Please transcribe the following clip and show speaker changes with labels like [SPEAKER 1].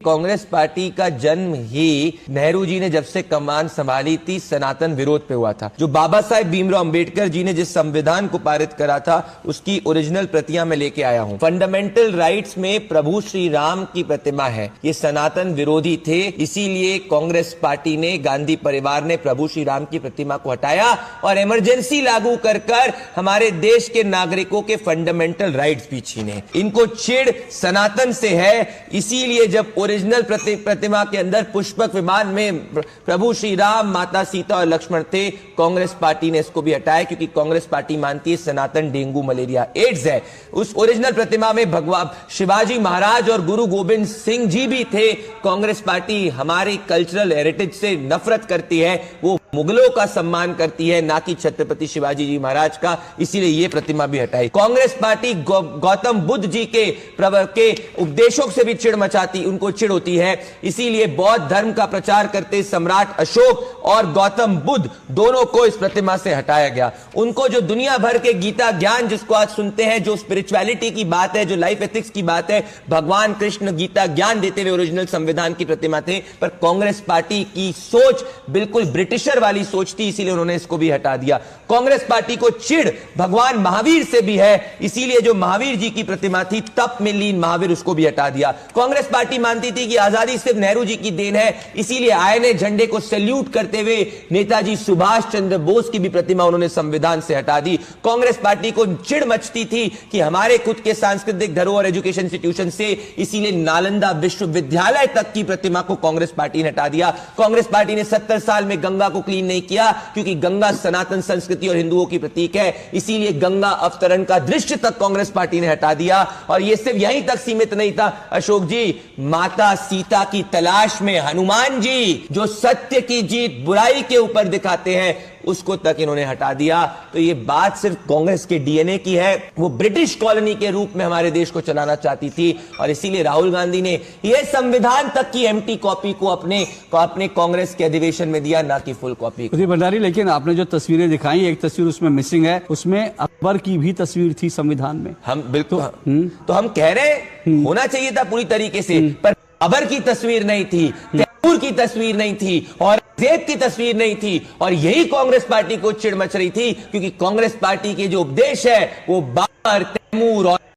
[SPEAKER 1] Congress party का जन्म ही नेहरू जी ने जब से कमान संभाली थी सनातन विरोध पे हुआ था। जो बाबा साहेब भीमराव अंबेडकर जी ने जिस संविधान को पारित करा था उसकी ओरिजिनल प्रतियां मैं लेके आया हूं। फंडामेंटल राइट्स में प्रभु श्री राम की प्रतिमा है। ये सनातन विरोधी थे, इसीलिए कांग्रेस पार्टी ने, गांधी परिवार ने प्रभु श्री राम की प्रतिमा को हटाया और इमरजेंसी लागू कर हमारे देश के नागरिकों के फंडामेंटल राइट्स भी छीने। इनको चिढ़ सनातन से है, इसीलिए जब ओरिजिनल प्रतिमा के अंदर पुष्पक विमान में प्रभु श्री राम, माता सीता और लक्ष्मण थे, कांग्रेस पार्टी ने इसको भी हटाया, क्योंकि कांग्रेस पार्टी मानती है सनातन डेंगू मलेरिया एड्स है। उस ओरिजिनल प्रतिमा में भगवान शिवाजी महाराज और गुरु गोविंद सिंह जी भी थे। कांग्रेस पार्टी हमारी कल्चरल हेरिटेज से नफरत करती है, वो मुगलों का सम्मान करती है, ना कि छत्रपति शिवाजी जी महाराज का, इसीलिए ये प्रतिमा भी हटाई। कांग्रेस पार्टी गौतम बुद्ध जी के उपदेशों से भी चिढ़ मचाती, उनको चिढ़ होती है, इसीलिए बौद्ध धर्म का प्रचार करते सम्राट अशोक और गौतम बुद्ध दोनों को इस प्रतिमा से हटाया गया। उनको जो दुनिया भर के गीता ज्ञान जिसको आज सुनते हैं, जो स्पिरिचुअलिटी की बात है, जो लाइफ एथिक्स की बात है, भगवान कृष्ण गीता ज्ञान देते हुए ओरिजिनल संविधान की प्रतिमा थे, पर कांग्रेस पार्टी की सोच बिल्कुल ब्रिटिशर वाली सोच थी, इसीलिए उन्होंने इसको भी हटा दिया। कांग्रेस पार्टी को चिढ़ भगवान महावीर से भी है, इसीलिए जो महावीर जी की प्रतिमा थी तप में लीन महावीर, उसको भी हटा दिया। कांग्रेस पार्टी मानती थी कि आजादी सिर्फ नेहरू जी की देन है, इसीलिए आईएनए झंडे को सैल्यूट करते हुए नेताजी सुभाष चंद्र बोस की भी प्रतिमा उन्होंने संविधान से हटा दी। कांग्रेस पार्टी को चिढ़ मचती थी कि हमारे खुद के सांस्कृतिक धरोहर एजुकेशन इंस्टीट्यूशन से, इसीलिए नालंदा विश्वविद्यालय तक की प्रतिमा को कांग्रेस पार्टी ने हटा दिया। कांग्रेस पार्टी ने 70 साल में गंगा को क्लीन नहीं किया, क्योंकि गंगा सनातन संस्कृति और हिंदुओं की प्रतीक है, इसीलिए गंगा अवतरण का दृश्य तक कांग्रेस पार्टी ने हटा दिया। और यह सिर्फ यहीं तक सीमित नहीं था अशोक जी, माता सीता की तलाश में हनुमान जी जो सत्य की जीत बुराई के ऊपर दिखाते हैं, उसको तक इन्होंने हटा दिया। तो ये बात सिर्फ कांग्रेस के डीएनए की है, वो ब्रिटिश कॉलोनी के रूप में हमारे देश को चलाना चाहती थी, और इसीलिए राहुल गांधी ने ये संविधान तक की एम्प्टी कॉपी को अपने कांग्रेस के अधिवेशन में दिया, ना कि फुल कॉपी।
[SPEAKER 2] भंडारी, लेकिन आपने जो तस्वीरें दिखाई, एक तस्वीर उसमें मिसिंग है, उसमें अकबर की भी तस्वीर थी संविधान में।
[SPEAKER 1] हम बिल्कुल तो हम कह रहे हैं होना चाहिए था पूरी तरीके से, पर अकबर की तस्वीर नहीं थी, तैमूर की तस्वीर नहीं थी, और औरंगजेब की तस्वीर नहीं थी, और यही कांग्रेस पार्टी को चिढ़ मच रही थी, क्योंकि कांग्रेस पार्टी के जो उपदेश है वो बाबर, तैमूर और